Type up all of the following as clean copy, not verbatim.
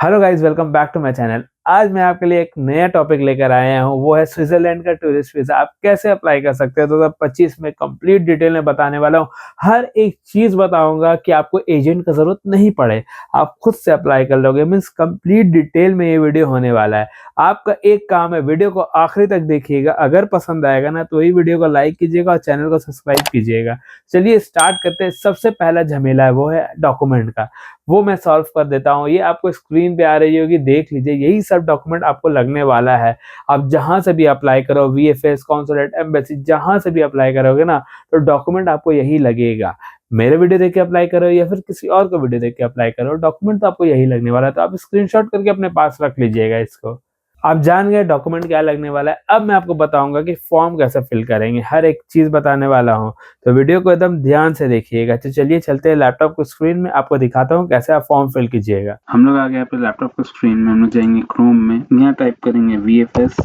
Hello guys, welcome back to my channel. आज मैं आपके लिए एक नया टॉपिक लेकर आया हूँ, वो है स्विट्जरलैंड का टूरिस्ट वीज़ा। आप कैसे अप्लाई कर सकते हैं 2025 में कंप्लीट डिटेल में बताने वाला हूँ। हर एक चीज़ बताऊंगा कि आपको एजेंट का ज़रूरत नहीं पड़े, आप खुद से अप्लाई कर लोगे। मीन्स कंप्लीट डिटेल में ये वीडियो होने वाला है। आपका एक काम है, वीडियो को आखिरी तक देखिएगा। अगर पसंद आएगा ना तो ही वीडियो को लाइक कीजिएगा और चैनल को सब्सक्राइब कीजिएगा। चलिए स्टार्ट करते हैं। सबसे पहला झमेला है वो है डॉक्यूमेंट का, वो मैं सॉल्व कर देता हूँ। ये आपको स्क्रीन पे आ रही होगी, देख लीजिए। यही सब डॉक्यूमेंट आपको लगने वाला है। आप जहाँ से भी अप्लाई करो, वीएफएस, कॉन्सुलेट, एम्बेसी, जहाँ से भी अप्लाई करोगे ना तो डॉक्यूमेंट आपको यही लगेगा। मेरे वीडियो देख के अप्लाई करो या फिर किसी और को वीडियो देख के अप्लाई करो, डॉक्यूमेंट तो आपको यही लगने वाला है। तो आप स्क्रीनशॉट करके अपने पास रख लीजिएगा इसको। आप जान गए डॉक्यूमेंट क्या लगने वाला है। अब मैं आपको बताऊंगा कि फॉर्म कैसे फिल करेंगे, हर एक चीज बताने वाला हूँ। तो वीडियो को एकदम ध्यान से देखिएगा। तो चलिए चलते हैं लैपटॉप को स्क्रीन में, आपको दिखाता हूँ कैसे आप फॉर्म फिल कीजिएगा। हम लोग आ गए अपने लैपटॉप को स्क्रीन में। हम लोग जाएंगे क्रोम में, यहाँ टाइप करेंगे VFS।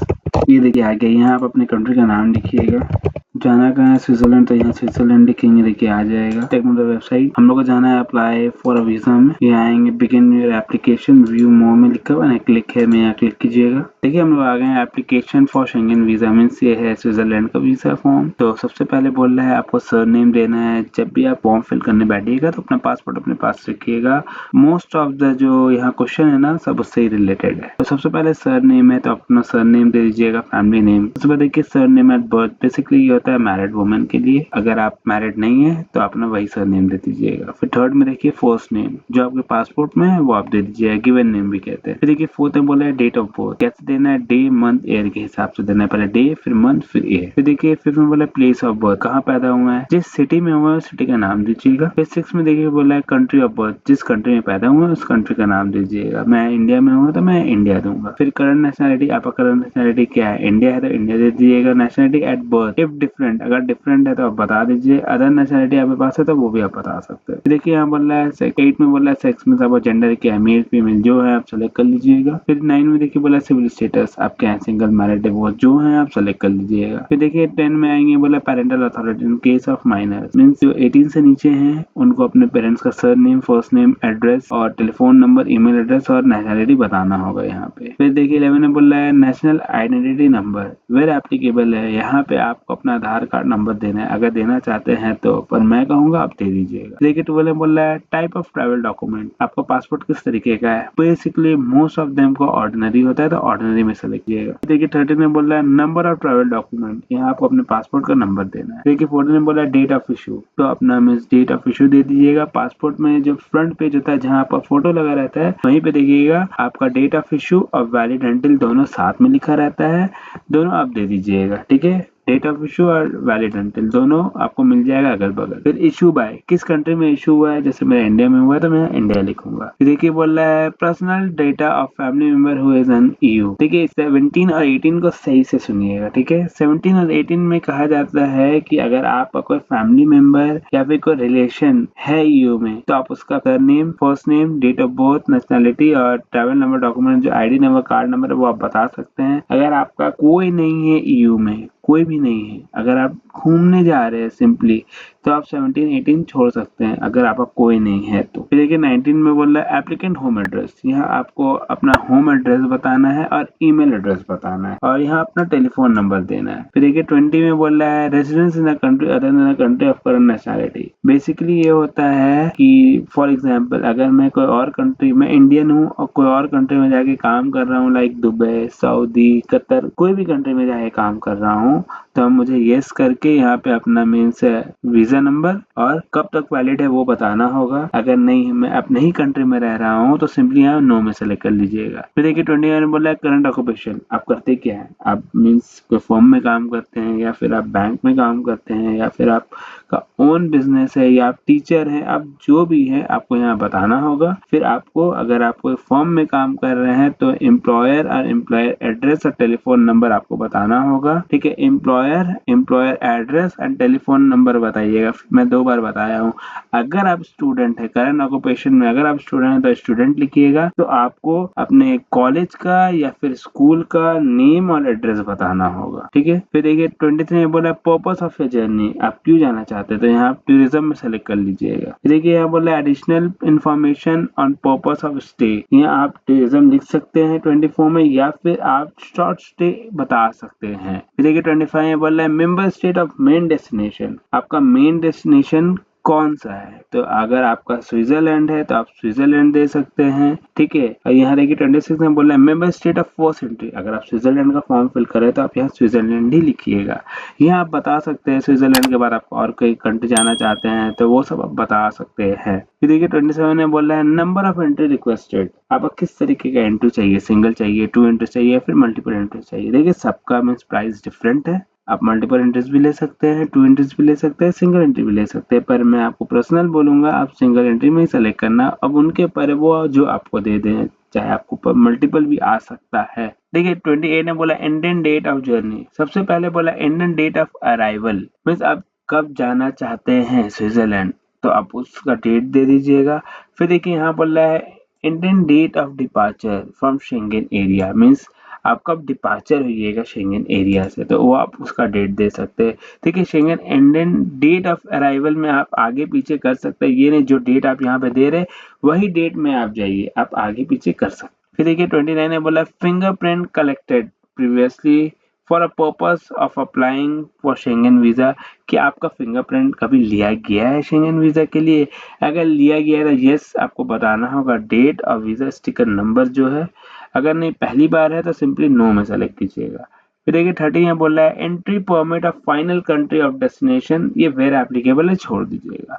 ये देखिए आ गया। यहाँ आप अपने कंट्री का नाम लिखिएगा। जाना कहाँ है, स्विट्जरलैंड, तो यहाँ स्विट्जरलैंड लिखेंगे। देखिए आ जाएगा टेक्निकल वेबसाइट। हम लोग को जाना है अप्लाई फॉर अ वीजा में। ये आएंगे बिगिन योर एप्लीकेशन, व्यू मोर में लिखा हुआ है, क्लिक है में यहाँ क्लिक कीजिएगा। देखिए हम लोग आ गए हैं application for Schengen visa. Means ये है स्विट्जरलैंड का वीजा फॉर्म। तो सबसे पहले बोल रहा है आपको सरनेम देना है। जब भी आप फॉर्म फिल करने बैठिएगा तो अपना पासपोर्ट अपने पास रखिएगा। मोस्ट ऑफ द जो यहाँ क्वेश्चन है ना, सब उससे ही रिलेटेड है। तो सबसे पहले सरनेम है तो अपना सरनेम दे दीजिएगा, फैमिली नेम। सबसे पहले देखिए सरनेम एट बर्थ, बेसिकली ये होता है मैरिड वुमेन के लिए। अगर आप मैरिड नहीं है तो अपना वही सरनेम दे दीजिएगा। फिर थर्ड में देखिए फर्स्ट नेम, जो आपके पासपोर्ट में है वो आप दे दीजिएगा, गिवन नेम भी कहते हैं। फिर देखिए फोर्थ में बोला है डेट ऑफ बर्थ, कैसे देना है, डे मंथ ईयर के हिसाब से देना है। पहले डे, फिर मंथ, फिर ईयर। फिर देखिए फिफ्थ में बोला है प्लेस ऑफ बर्थ, कहाँ पैदा हुआ है, जिस सिटी में हुआ है उस सिटी का नाम दीजिएगा। फिर सिक्स में देखिए बोला है कंट्री ऑफ बर्थ, जिस कंट्री में पैदा हुआ है उस कंट्री का नाम दीजिएगा। मैं इंडिया में हूँ तो मैं इंडिया दूंगा। फिर करंट नेशनलिटी, आपका करंट नेशनलिटी क्या है, इंडिया है तो इंडिया दे दीजिएगा। Nationality at birth, if different, अगर डिफरेंट है तो आप बता दीजिए। अदर नेशनलिटी आपके पास है तो वो भी आप बता सकते हैं। देखिए यहाँ बोल रहा है 8 में बोल रहा है सेक्स में आपका जेंडर क्या है, मेल फीमेल जो है आप सेलेक्ट कर लीजिएगा। फिर 9 में देखिए बोला सिविल स्टेटस, आप क्या है, सिंगल, मैरिड, डिवोर्स, जो है आप सेलेक्ट कर लीजिएगा। फिर देखिए 10 में आएंगे बोला parental authority in case of minor, means जो 18 से नीचे हैं उनको अपने पेरेंट्स का सरनेम, फर्स्ट नेम, एड्रेस और टेलीफोन नंबर, ईमेल एड्रेस और नेशनलिटी बताना होगा यहाँ पे। फिर देखिए 11 में बोल रहा है national identity number where applicable है, यहाँ पे आपको अपना आधार कार्ड नंबर देना है अगर देना चाहते हैं तो, पर मैं कहूंगा आप दे दीजिएगा। देखिए 12 में बोल रहा है टाइप ऑफ ट्रैवल डॉक्यूमेंट, आपका पासपोर्ट किस तरीके का है। बेसिकली मोस्ट ऑफ देम को ऑर्डिनरी होता है तो ऑर्डिनरी में सेलेक्ट कीजिएगा। देखिए 13 में बोल रहा है नंबर ऑफ ट्रैवल डॉक्यूमेंट, यहाँ आपको अपने पासपोर्ट का नंबर देना है। देखिए 14 में बोला है डेट ऑफ इशू, तो अपना मीन्स डेट ऑफ इशू दे दीजिएगा। पासपोर्ट में जो फ्रंट पेज होता है जहाँ आपका फोटो लगा रहता है वहीं पे देखिएगा आपका डेट ऑफ इशू और वैलिड अंटिल दोनों साथ में लिखा रहता है, दोनों आप दे दीजिएगा। ठीक है, डेट ऑफ इशू और वैलिड अंटिल दोनों आपको मिल जाएगा अगल बगल। फिर इशू बाय, किस कंट्री में इशू हुआ है, जैसे मेरा इंडिया में हुआ है तो मैं इंडिया लिखूंगा। देखिए बोल रहा है personal data of family member who is an EU। देखिए 17 और 18 को सही से सुनिएगा। ठीक है, 17 और 18 में कहा जाता है कि अगर आपका कोई फैमिली मेंबर या फिर कोई रिलेशन है EU में तो आप उसका surname, first name, date of birth, nationality और ट्रैवल नंबर, डॉक्यूमेंट जो ID नंबर, कार्ड नंबर है वो आप बता सकते हैं। अगर आपका कोई नहीं है EU में, कोई भी नहीं है, अगर आप घूमने जा रहे हैं सिंपली, तो आप 17-18 छोड़ सकते हैं अगर आपका कोई नहीं है तो। फिर देखिए 19 में बोल रहा है एप्लीकेंट होम एड्रेस, यहाँ आपको अपना होम एड्रेस बताना है और ईमेल एड्रेस बताना है और यहाँ अपना टेलीफोन नंबर देना है। फिर देखिए 20 में बोल रहा है residence in a country other than a country of current nationality. Basically ये होता है कि फॉर एग्जांपल अगर मैं कोई और कंट्री में इंडियन हूँ और कोई और कंट्री में जाके काम कर रहा हूँ, लाइक दुबई, सऊदी, कतर, कोई भी कंट्री में जाके काम कर रहा हूँ, तो मुझे येस करके यहाँ पे अपना मीन्स वीजा नंबर और कब तक वैलिड है वो बताना होगा। अगर नहीं, मैं अपने ही कंट्री में रह रहा हूँ तो सिंपली यहाँ नो में सेलेक्ट कर लीजिएगा। फिर देखिए 21 में बोला है करंट ऑक्यूपेशन, आप करते क्या है, आप मीन्स कोई फर्म में काम करते हैं या फिर आप बैंक में काम करते हैं या फिर आपका ओन बिजनेस है या आप टीचर हैं, आप जो भी है आपको यहाँ बताना होगा। फिर आपको अगर आप कोई फर्म में काम कर रहे हैं तो एम्प्लॉयर और एम्प्लॉयर एड्रेस और टेलीफोन नंबर आपको बताना होगा। ठीक है, employer address and telephone number बताइएगा लीजिएगा। मैं 2 बार बताया हूँ। अगर आप स्टूडेंट है, करंट ऑक्यूपेशन में अगर आप स्टूडेंट हैं तो स्टूडेंट लिखिएगा। तो आपको अपने कॉलेज का या फिर स्कूल का नेम और एड्रेस बताना होगा, ठीक है। फिर देखिए 23 में बोला पर्पस ऑफ योर जर्नी, आप क्यों जाना चाहते हैं, तो यहाँ आप टूरिज्म में सेलेक्ट कर लीजिएगा। देखिए यहाँ बोला additional information on purpose of stay, यहाँ आप टूरिज्म लिख सकते हैं 24 में, या फिर आप शॉर्ट स्टे बता सकते हैं। फिर देखिए 25 में बोला है member state of main destination, आपका मेन डेस्टिनेशन कौन सा है, तो अगर आपका स्विट्जरलैंड है तो आप स्विट्जरलैंड दे सकते हैं, ठीक है। और यहाँ देखिए 26 में बोला है member state of first entry, अगर आप स्विट्जरलैंड का फॉर्म फिल करें तो आप यहाँ स्विट्जरलैंड ही लिखिएगा। यहाँ आप बता सकते हैं स्विट्जरलैंड के बाद आप और कोई कंट्री जाना चाहते हैं तो वो सब आप बता सकते हैं। फिर देखिए 27 में बोला है नंबर ऑफ एंट्री रिक्वेस्टेड, आपको किस तरीके का एंट्री चाहिए, सिंगल चाहिए, 2 एंट्री चाहिए या फिर मल्टीपल एंट्री चाहिए। देखिए सबका मीन्स प्राइस डिफरेंट है, आप मल्टीपल एंट्रीज भी ले सकते हैं, 2 एंट्रीज भी ले सकते हैं, सिंगल एंट्री भी ले सकते हैं, पर मैं आपको पर्सनल बोलूंगा आप सिंगल एंट्री में ही सेलेक्ट करना। अब उनके पर वो जो आपको दे दें, चाहे आपको मल्टीपल भी आ सकता है। देखिए 28 ने बोला इंडियन डेट ऑफ जर्नी, सबसे पहले बोला Indian date of arrival, means आप कब जाना चाहते हैं स्विट्जरलैंड, तो आप उसका डेट दे दीजिएगा। फिर देखिए यहाँ बोल रहा है Indian date of departure from Schengen area, means आप कब डिपार्चर होइएगा शेंगन एरिया से, तो वो आप उसका डेट दे सकते हैं। देखिए Schengen Indian date of arrival में आप आगे पीछे कर सकते हैं, ये नहीं जो डेट आप यहाँ पे दे रहे वही डेट में आप जाइए, आप आगे पीछे कर सकते। फिर देखिए 29 ने बोला fingerprint collected previously for a purpose of applying for Schengen visa, कि आपका फिंगरप्रिंट कभी लिया गया है शेंगन वीजा के लिए, अगर लिया गया है तो यस आपको बताना होगा डेट और वीजा स्टिकर नंबर जो है, अगर नहीं पहली बार है तो सिंपली नो में सेलेक्ट कीजिएगा। फिर देखिए 30 में बोल रहा है entry permit of final country of destination, ये वेर एप्लीकेबल है, छोड़ दीजिएगा।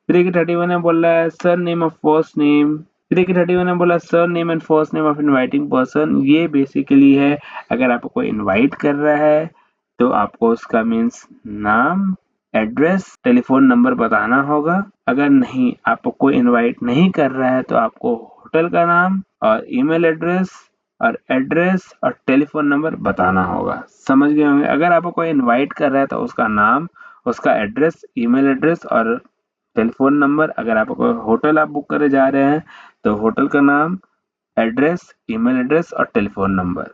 फिर देखिए 31 में बोल रहा है sir name of first name, फिर देखिए 31 में बोला sir name and first name of inviting person, ये बेसिकली है अगर आपको कोई इनवाइट कर रहा है तो आपको उसका मीन्स नाम, एड्रेस, टेलीफोन नंबर बताना होगा। अगर नहीं आपको कोई इनवाइट नहीं कर रहा है तो आपको होटल का नाम और ईमेल एड्रेस और टेलीफोन नंबर बताना होगा। समझ गए होंगे। अगर आपको कोई इनवाइट कर रहा है तो उसका नाम, उसका एड्रेस, ईमेल एड्रेस और टेलीफोन नंबर। अगर आप कोई होटल आप बुक करे जा रहे हैं तो होटल का नाम, एड्रेस, ईमेल एड्रेस और टेलीफोन नंबर।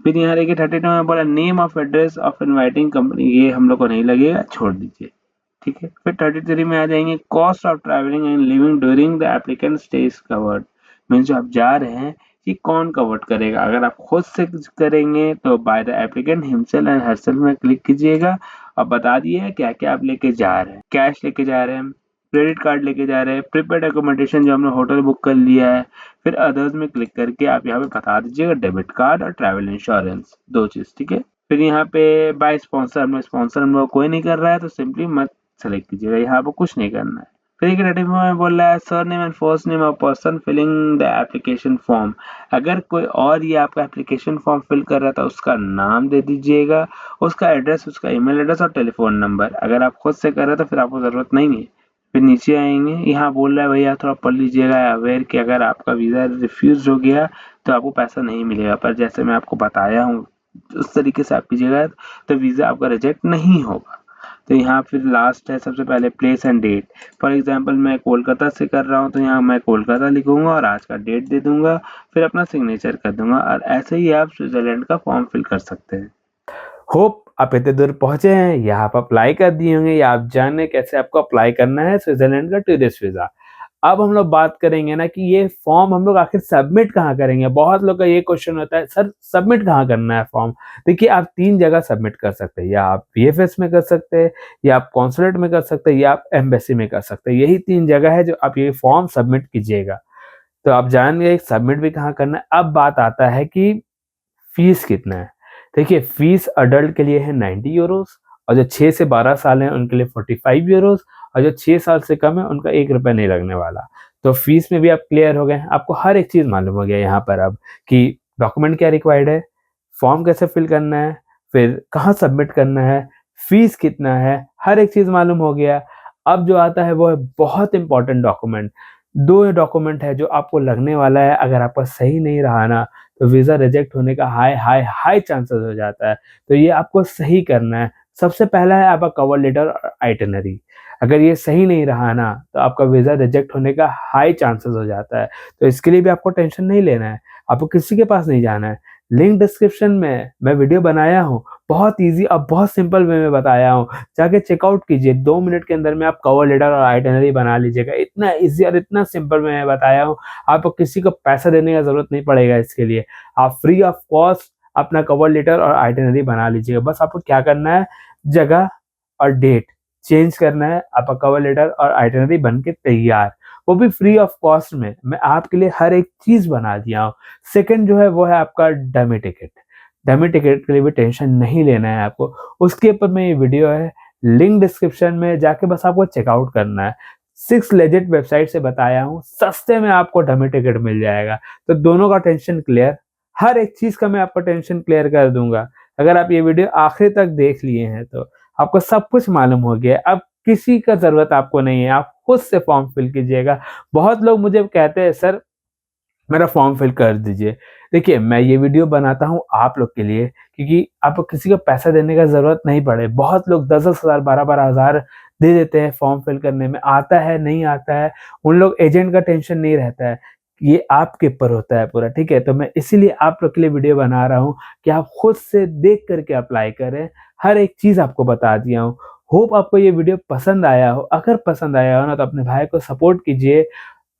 फिर यहाँ देखिए 32 में बोला name of address of inviting company, ये हम लोग को नहीं लगेगा, छोड़ दीजिए, ठीक है। फिर 33 में आ जाएंगे cost of travelling and living during the applicant stay is covered, means जो आप जा रहे हैं कि कौन कवर्ड करेगा। अगर आप खुद से करेंगे तो by the applicant himself and herself में क्लिक कीजिएगा और बता दिए क्या क्या आप लेके जा रहे हैं। कैश लेके जा रहे हैं, क्रेडिट कार्ड लेके जा रहे हैं, प्रीपेड एकोमोडेशन जो हमने होटल बुक कर लिया है, फिर अदर्स में क्लिक करके आप यहाँ पे बता दीजिएगा डेबिट कार्ड और ट्रैवल इंश्योरेंस, 2 चीज, ठीक है। फिर यहाँ पे बाय स्पॉन्सर में स्पॉन्सर हम लोग कोई नहीं कर रहा है तो सिंपली मत सेलेक्ट कीजिएगा, यहाँ पे कुछ नहीं करना है। फिर एक रेटिंग में बोल रहा है surname and first name of person filling the application form, अगर कोई और ये आपका एप्लीकेशन फॉर्म फिल कर रहा था उसका नाम दे दीजिएगा, उसका एड्रेस, उसका ईमेल एड्रेस और टेलीफोन नंबर। अगर आप खुद से कर रहे हैं तो फिर आपको जरूरत नहीं है। फिर नीचे आएंगे, यहाँ बोल रहा है भैया थोड़ा पढ़ लीजिएगा अवेयर कि अगर आपका वीज़ा रिफ्यूज हो गया तो आपको पैसा नहीं मिलेगा, पर जैसे मैं आपको बताया हूँ उस तरीके से आप कीजिएगा तो वीज़ा आपका रिजेक्ट नहीं होगा। तो यहाँ फिर लास्ट है सबसे पहले place and date, for example मैं कोलकाता से कर रहा हूँ तो यहाँ मैं कोलकाता लिखूंगा और आज का डेट दे दूंगा, फिर अपना सिग्नेचर कर दूंगा, और ऐसे ही आप स्विट्जरलैंड का फॉर्म फिल कर सकते हैं। होप आप इतने दूर पहुंचे हैं या आप अप्लाई कर दिए होंगे या आप जाने कैसे आपको अप्लाई करना है स्विट्जरलैंड का टूरिस्ट वीजा। अब हम लोग बात करेंगे ना कि ये फॉर्म हम लोग आखिर सबमिट कहाँ करेंगे। बहुत लोग का ये क्वेश्चन होता है सर सबमिट कहाँ करना है फॉर्म। देखिए आप 3 जगह सबमिट कर सकते हैं, या आप वीएफएस में कर सकते हैं, या आप कॉन्सुलेट में कर सकते हैं, या आप एम्बेसी में कर सकते हैं। यही 3 जगह है जो आप ये फॉर्म सबमिट कीजिएगा। तो आप जान गए सबमिट भी कहाँ करना है। अब बात आता है कि फीस कितना है। देखिए फीस अडल्ट के लिए है 90 यूरोस, और जो 6 से 12 साल हैं उनके लिए 45 यूरोस, और जो 6 साल से कम है उनका 1 रुपया नहीं लगने वाला। तो फीस में भी आप क्लियर हो गए हैं, आपको हर एक चीज़ मालूम हो गया यहाँ पर अब कि डॉक्यूमेंट क्या रिक्वायर्ड है, फॉर्म कैसे फिल करना है, फिर कहाँ सबमिट करना है, फीस कितना है, हर एक चीज़ मालूम हो गया। अब जो आता है वो है बहुत इंपॉर्टेंट डॉक्यूमेंट। 2 डॉक्यूमेंट है जो आपको लगने वाला है, अगर आपका सही नहीं रहा ना तो वीज़ा रिजेक्ट होने का हाई चांसेस हो जाता है। तो ये आपको सही करना है। सबसे पहला है आपका कवर लेटर और आइटिनरी। अगर ये सही नहीं रहा ना, तो आपका वीज़ा रिजेक्ट होने का हाई चांसेस हो जाता है। तो इसके लिए भी आपको टेंशन नहीं लेना है, आपको किसी के पास नहीं जाना है। लिंक डिस्क्रिप्शन में मैं वीडियो बनाया हूँ, बहुत ईज़ी और बहुत सिंपल वे में बताया हूँ। जाके चेकआउट कीजिए, 2 मिनट के अंदर में आप कवर लेटर और आइटिनरी बना लीजिएगा। इतना ईज़ी और इतना सिंपल वे में बताया हूँ, आपको किसी को पैसा देने का ज़रूरत नहीं पड़ेगा इसके लिए। आप फ्री ऑफ कॉस्ट अपना कवर लेटर और आइटिनरी बना लीजिएगा। बस आपको क्या करना है, जगह और डेट चेंज करना है, आपका कवर लेटर और आइटिनरी बन के तैयार, वो भी फ्री ऑफ कॉस्ट में। मैं आपके लिए हर एक चीज़ बना दिया हूँ। सेकंड जो है वो है आपका डमी टिकट। डमी टिकट के लिए भी टेंशन नहीं लेना है आपको, उसके ऊपर में ये वीडियो है, लिंक डिस्क्रिप्शन में जाके बस आपको चेकआउट करना है। 6 लेजिट वेबसाइट से बताया हूँ, सस्ते में आपको डमी टिकट मिल जाएगा। तो दोनों का टेंशन क्लियर, हर एक चीज़ का मैं आपका टेंशन क्लियर कर दूँगा। अगर आप ये वीडियो आखिर तक देख लिए हैं तो आपको सब कुछ मालूम हो गया है। अब किसी का ज़रूरत आपको नहीं है, आप खुद से फॉर्म फिल कीजिएगा। बहुत लोग मुझे कहते हैं सर मेरा फॉर्म फिल कर दीजिए। देखिए, मैं ये वीडियो बनाता हूँ आप लोग के लिए, क्योंकि आपको किसी को पैसा देने का ज़रूरत नहीं पड़े। बहुत लोग 10-10 हज़ार, 12-12 हज़ार दे देते हैं फॉर्म फिल करने में, आता है, नहीं आता है, उन लोग एजेंट का टेंशन नहीं रहता है। ये आपके ऊपर होता है पूरा, ठीक है? तो मैं इसीलिए आप लोग के लिए वीडियो बना रहा हूँ कि आप खुद से देख कर के अप्लाई करें। हर एक चीज़ आपको बता दिया हूँ। होप आपको ये वीडियो पसंद आया हो। अगर पसंद आया हो ना, तो अपने भाई को सपोर्ट कीजिए।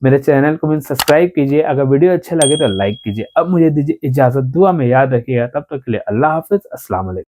मेरे चैनल को सब्सक्राइब कीजिए। अगर वीडियो अच्छा लगे तो लाइक कीजिए। अब मुझे दीजिए इजाज़त, दुआ में याद रखिएगा। तब तक के लिए अल्लाह हाफ़िज़, अस्सलाम वालेकुम।